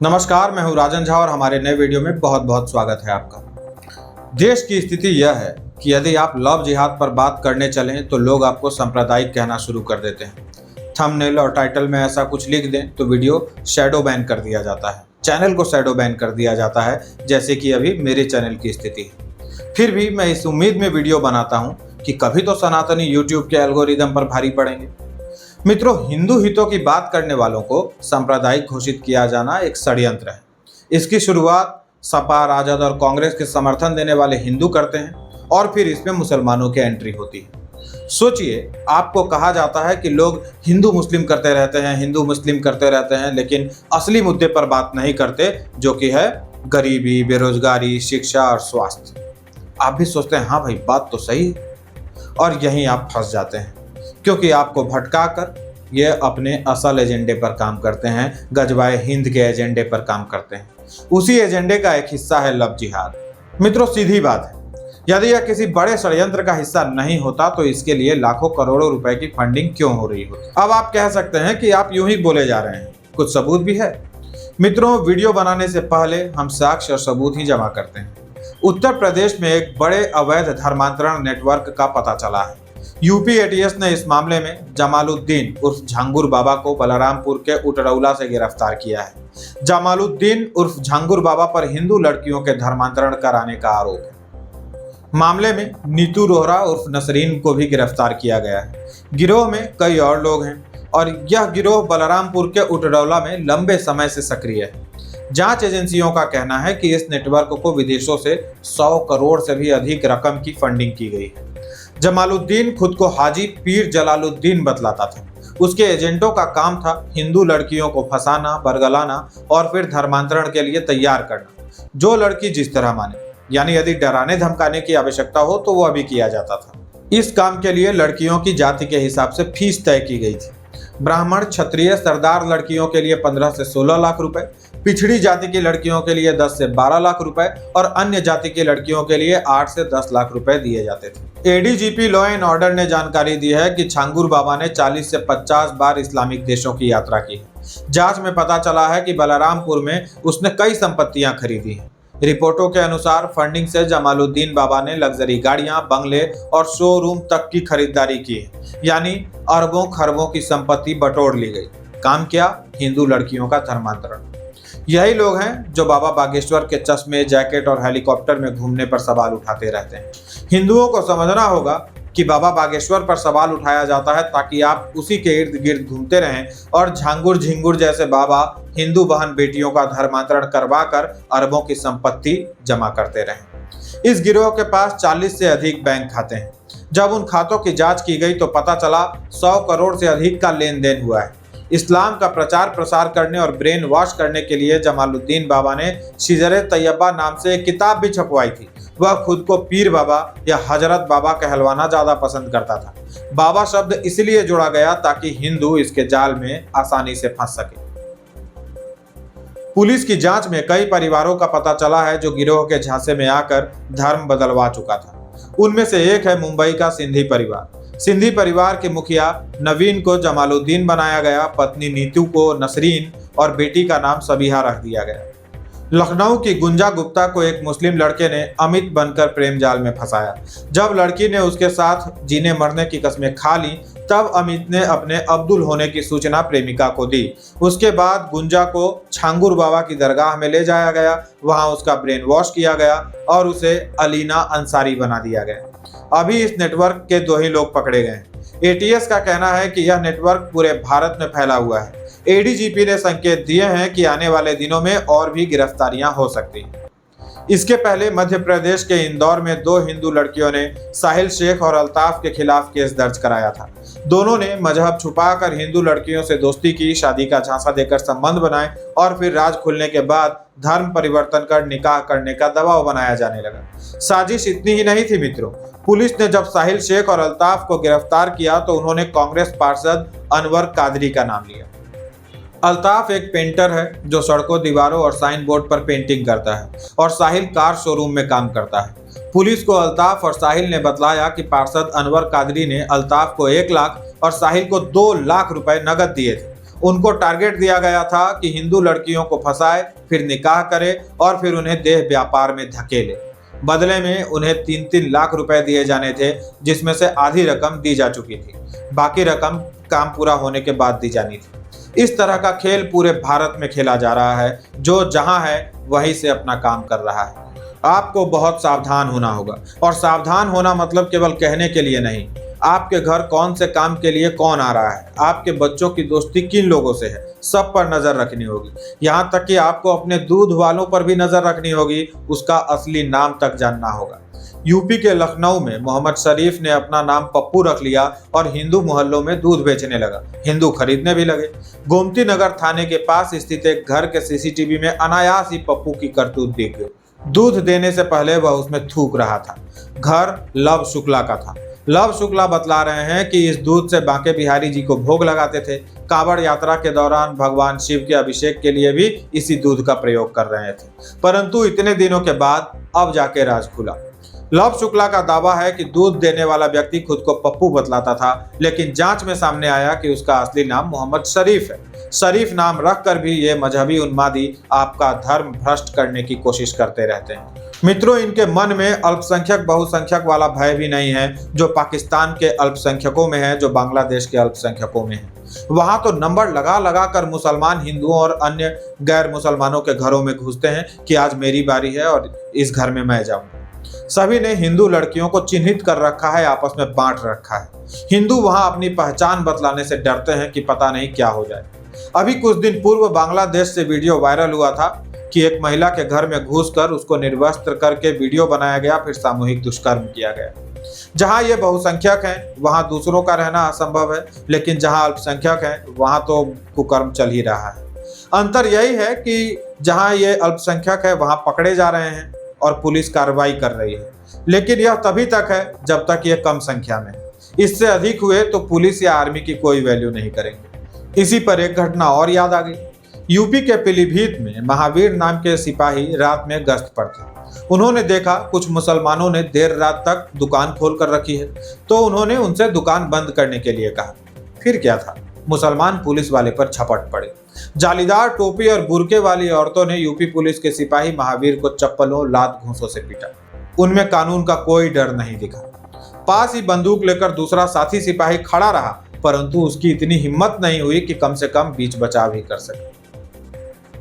नमस्कार, मैं हूं राजन झा और हमारे नए वीडियो में बहुत बहुत स्वागत है आपका। देश की स्थिति यह है कि यदि आप लव जिहाद पर बात करने चलें तो लोग आपको सांप्रदायिक कहना शुरू कर देते हैं। थंबनेल और टाइटल में ऐसा कुछ लिख दें तो वीडियो शैडो बैन कर दिया जाता है, चैनल को शैडो बैन कर दिया जाता है, जैसे कि अभी मेरे चैनल की स्थिति है। फिर भी मैं इस उम्मीद में वीडियो बनाता हूँ कि कभी तो सनातनी यूट्यूब के एल्गोरिदम पर भारी पड़ेंगे। मित्रों, हिंदू हितों की बात करने वालों को सांप्रदायिक घोषित किया जाना एक षड्यंत्र है। इसकी शुरुआत सपा, राजद और कांग्रेस के समर्थन देने वाले हिंदू करते हैं और फिर इसमें मुसलमानों की एंट्री होती है। सोचिए, आपको कहा जाता है कि लोग हिंदू मुस्लिम करते रहते हैं, हिंदू मुस्लिम करते रहते हैं, लेकिन असली मुद्दे पर बात नहीं करते, जो कि है गरीबी, बेरोजगारी, शिक्षा और स्वास्थ्य। आप भी सोचते हैं हाँ भाई, बात तो सही है, और यहीं आप फंस जाते हैं, क्योंकि आपको भटकाकर ये अपने असल एजेंडे पर काम करते हैं, गजवाए हिंद के एजेंडे पर काम करते हैं। उसी एजेंडे का एक हिस्सा है लव जिहाद। मित्रों, सीधी बात है, यदि यह किसी बड़े षड्यंत्र का हिस्सा नहीं होता तो इसके लिए लाखों करोड़ों रुपए की फंडिंग क्यों हो रही होती। अब आप कह सकते हैं कि आप यूं ही बोले जा रहे हैं, कुछ सबूत भी है। मित्रों, वीडियो बनाने से पहले हम साक्ष्य और सबूत ही जमा करते हैं। उत्तर प्रदेश में एक बड़े अवैध धर्मांतरण नेटवर्क का पता चला है। यूपी एटीएस ने इस मामले में जमालुद्दीन उर्फ झांगुर बाबा को बलरामपुर के उटरौला से गिरफ्तार किया है। जमालुद्दीन उर्फ झांगुर बाबा पर हिंदू लड़कियों के धर्मांतरण कराने का आरोप है। मामले में नीतू रोहरा उर्फ नसरीन को भी गिरफ्तार किया गया है। गिरोह में कई और लोग हैं और यह गिरोह बलरामपुर के उटरौला में लंबे समय से सक्रिय है। जांच एजेंसियों का कहना है कि इस नेटवर्क को विदेशों से 100 करोड़ से भी अधिक रकम की फंडिंग की गई है। जमालुद्दीन खुद को हाजी पीर जलालुद्दीन बतलाता था। उसके एजेंटों का काम था हिंदू लड़कियों को फंसाना, बरगलाना और फिर धर्मांतरण के लिए तैयार करना। जो लड़की जिस तरह माने, यानी यदि डराने धमकाने की आवश्यकता हो तो वह भी किया जाता था। इस काम के लिए लड़कियों की जाति के हिसाब से फीस तय की गई थी। ब्राह्मण, क्षत्रिय, सरदार लड़कियों के लिए 15 से 16 लाख रुपए, पिछड़ी जाति की लड़कियों के लिए 10 से 12 लाख रुपए और अन्य जाति की लड़कियों के लिए 8 से 10 लाख रुपए दिए जाते थे। एडीजीपी लॉ एंड ऑर्डर ने जानकारी दी है कि झांगुर बाबा ने 40 से 50 बार इस्लामिक देशों की यात्रा की है। जांच में पता चला है कि बलरामपुर में उसने कई संपत्तियां खरीदी हैं। रिपोर्टों के अनुसार फंडिंग से जमालुद्दीन बाबा ने लग्जरी गाड़ियां, बंगले और शोरूम तक की खरीदारी की है, यानी अरबों खरबों की संपत्ति बटोर ली गई। काम क्या? हिंदू लड़कियों का धर्मांतरण। यही लोग हैं जो बाबा बागेश्वर के चश्मे, जैकेट और हेलीकॉप्टर में घूमने पर सवाल उठाते रहते हैं। हिंदुओं को समझना होगा कि बाबा बागेश्वर पर सवाल उठाया जाता है ताकि आप उसी के इर्द गिर्द घूमते रहें और झांगुर झिंगुर जैसे बाबा हिंदू बहन बेटियों का धर्मांतरण करवाकर अरबों की संपत्ति जमा करते रहें। इस गिरोह के पास 40 से अधिक बैंक खाते हैं। जब उन खातों की जांच की गई तो पता चला 100 करोड़ से अधिक का लेन देन हुआ है। इस्लाम का प्रचार प्रसार करने और ब्रेन वॉश करने के लिए जमालुद्दीन बाबा ने शिजरे तैयबा नाम से एक किताब भी छपवाई थी। वह खुद को पीर बाबा या हजरत बाबा कहलवाना ज्यादा पसंद करता था। बाबा शब्द इसलिए जोड़ा गया ताकि हिंदू इसके जाल में आसानी से फंस सके। पुलिस की जांच में कई परिवारों का पता चला है जो गिरोह के झांसे में आकर धर्म बदलवा चुका था। उनमें से एक है मुंबई का सिंधी परिवार। सिंधी परिवार के मुखिया नवीन को जमालुद्दीन बनाया गया, पत्नी नीतू को नसरीन और बेटी का नाम सबीहा रख दिया गया। लखनऊ की गुंजा गुप्ता को एक मुस्लिम लड़के ने अमित बनकर प्रेम जाल में फंसाया। जब लड़की ने उसके साथ जीने मरने की कस्में खा ली तब अमित ने अपने अब्दुल होने की सूचना प्रेमिका को दी। उसके बाद गुंजा को झांगुर बाबा की दरगाह में ले जाया गया, वहां उसका ब्रेन वॉश किया गया और उसे अलीना अंसारी बना दिया गया। अभी इस नेटवर्क के 2 ही लोग पकड़े गए हैं। एटीएस का कहना है कि यह नेटवर्क पूरे भारत में फैला हुआ है। एडीजीपी ने संकेत दिए हैं कि आने वाले दिनों में और भी गिरफ्तारियां हो सकती हैं। इसके पहले मध्य प्रदेश के इंदौर में 2 हिंदू लड़कियों ने साहिल शेख और अल्ताफ के खिलाफ केस दर्ज कराया था। दोनों ने मजहब छुपाकर हिंदू लड़कियों से दोस्ती की, शादी का झांसा देकर संबंध बनाए और फिर राज खुलने के बाद धर्म परिवर्तन कर निकाह करने का दबाव बनाया जाने लगा। साजिश इतनी ही नहीं थी मित्रों। पुलिस ने जब साहिल शेख और अल्ताफ को गिरफ्तार किया तो उन्होंने कांग्रेस पार्षद अनवर कादरी का नाम लिया। अल्ताफ एक पेंटर है जो सड़कों, दीवारों और साइन बोर्ड पर पेंटिंग करता है और साहिल कार शोरूम में काम करता है। पुलिस को अल्ताफ और साहिल ने बतलाया कि पार्षद अनवर कादरी ने अल्ताफ को 1 लाख और साहिल को 2 लाख रुपए नगद दिए थे उनको टारगेट दिया गया था कि हिंदू लड़कियों को फंसाए, फिर निकाह करे और फिर उन्हें देह व्यापार में धकेले। बदले में उन्हें 3-3 लाख रुपए दिए जाने थे, जिसमें से आधी रकम दी जा चुकी थी, बाकी रकम काम पूरा होने के बाद दी जानी थी। इस तरह का खेल पूरे भारत में खेला जा रहा है। जो जहां है वहीं से अपना काम कर रहा है। आपको बहुत सावधान होना होगा, और सावधान होना मतलब केवल कहने के लिए नहीं। आपके घर कौन से काम के लिए कौन आ रहा है, आपके बच्चों की दोस्ती किन लोगों से है, सब पर नजर रखनी होगी। यहाँ तक कि आपको अपने दूध वालों पर भी नजर रखनी होगी, उसका असली नाम तक जानना होगा। यूपी के लखनऊ में मोहम्मद शरीफ ने अपना नाम पप्पू रख लिया और हिंदू मोहल्लों में दूध बेचने लगा। हिंदू खरीदने भी लगे। गोमती नगर थाने के पास स्थित एक घर के सीसीटीवी में अनायास ही पप्पू की करतूत दिख गई। दूध देने से पहले वह उसमें थूक रहा था। घर लव शुक्ला का था। लव शुक्ला बतला रहे हैं कि इस दूध से बांके बिहारी जी को भोग लगाते थे। कांवड़ यात्रा के दौरान भगवान शिव के अभिषेक के लिए भी इसी दूध का प्रयोग कर रहे थे। परंतु इतने दिनों के बाद अब जाके राज खुला। लव शुक्ला का दावा है कि दूध देने वाला व्यक्ति खुद को पप्पू बतलाता था, लेकिन जांच में सामने आया कि उसका असली नाम मोहम्मद शरीफ है। शरीफ नाम रखकर भी ये मजहबी उन्मादी आपका धर्म भ्रष्ट करने की कोशिश करते रहते हैं। मित्रों, इनके मन में अल्पसंख्यक बहुसंख्यक वाला भय भी नहीं है, जो पाकिस्तान के अल्पसंख्यकों में है, जो बांग्लादेश के अल्पसंख्यकों में है। वहां तो नंबर लगा लगा कर मुसलमान हिंदुओं और अन्य गैर मुसलमानों के घरों में घुसते हैं कि आज मेरी बारी है और इस घर में मैं जाऊंगा। सभी ने हिंदू लड़कियों को चिन्हित कर रखा है, आपस में बांट रखा है। हिंदू वहां अपनी पहचान बतलाने से डरते हैं कि पता नहीं क्या हो जाए। अभी कुछ दिन पूर्व बांग्लादेश से वीडियो वायरल हुआ था कि एक महिला के घर में घुसकर उसको निर्वस्त्र करके वीडियो बनाया गया, फिर सामूहिक दुष्कर्म किया गया। जहां ये बहुसंख्यक हैं वहां दूसरों का रहना असंभव है, लेकिन जहां अल्पसंख्यक हैं वहां तो कुकर्म चल ही रहा है। अंतर यही है कि जहां ये अल्पसंख्यक है वहां पकड़े जा रहे हैं और पुलिस कार्रवाई कर रही है, लेकिन यह तभी तक है जब तक ये कम संख्या में है। इससे अधिक हुए तो पुलिस या आर्मी की कोई वैल्यू नहीं करेंगे। इसी पर एक घटना और याद आ गई। यूपी के पीलीभीत में महावीर नाम के सिपाही रात में गश्त पर थे। उन्होंने देखा कुछ मुसलमानों ने देर रात तक दुकान खोल कर रखी है, तो उन्होंने उनसे दुकान बंद करने के लिए कहा। फिर क्या था, मुसलमान पुलिस वाले पर झपट पड़े। जालीदार टोपी और बुर्के वाली औरतों ने यूपी पुलिस के सिपाही महावीर को चप्पलों लात घूंसों से पीटा। उनमें कानून का कोई डर नहीं दिखा। पास ही बंदूक लेकर दूसरा साथी सिपाही खड़ा रहा, परंतु उसकी इतनी हिम्मत नहीं हुई कि कम से कम बीच बचाव ही कर सके।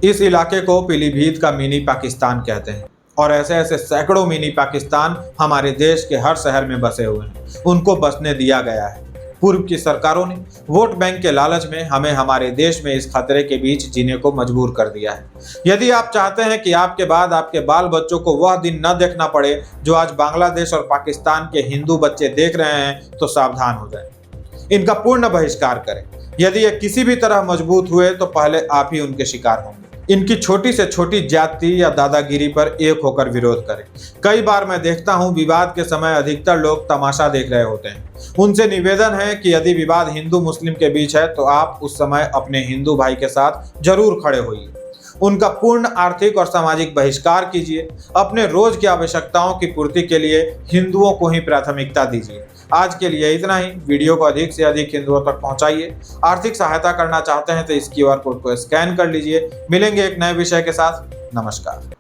इस इलाके को पीलीभीत का मिनी पाकिस्तान कहते हैं, और ऐसे ऐसे सैकड़ों मिनी पाकिस्तान हमारे देश के हर शहर में बसे हुए हैं। उनको बसने दिया गया है। पूर्व की सरकारों ने वोट बैंक के लालच में हमें हमारे देश में इस खतरे के बीच जीने को मजबूर कर दिया है। यदि आप चाहते हैं कि आपके बाद आपके बाल बच्चों को वह दिन न देखना पड़े जो आज बांग्लादेश और पाकिस्तान के हिंदू बच्चे देख रहे हैं, तो सावधान हो जाएं। इनका पूर्ण बहिष्कार करें। यदि ये किसी भी तरह मजबूत हुए तो पहले आप ही उनके शिकार होंगे। इनकी छोटी से छोटी जाति या दादागिरी पर एक होकर विरोध करें। कई बार मैं देखता हूं विवाद के समय अधिकतर लोग तमाशा देख रहे होते हैं। उनसे निवेदन है कि यदि विवाद हिंदू मुस्लिम के बीच है तो आप उस समय अपने हिंदू भाई के साथ जरूर खड़े होइए। उनका पूर्ण आर्थिक और सामाजिक बहिष्कार कीजिए। अपने रोज की आवश्यकताओं की पूर्ति के लिए हिंदुओं को ही प्राथमिकता दीजिए। आज के लिए इतना ही। वीडियो को अधिक से अधिक हिंदुओं तक पहुंचाइए। आर्थिक सहायता करना चाहते हैं तो इस QR कोड को स्कैन कर लीजिए। मिलेंगे एक नए विषय के साथ। नमस्कार।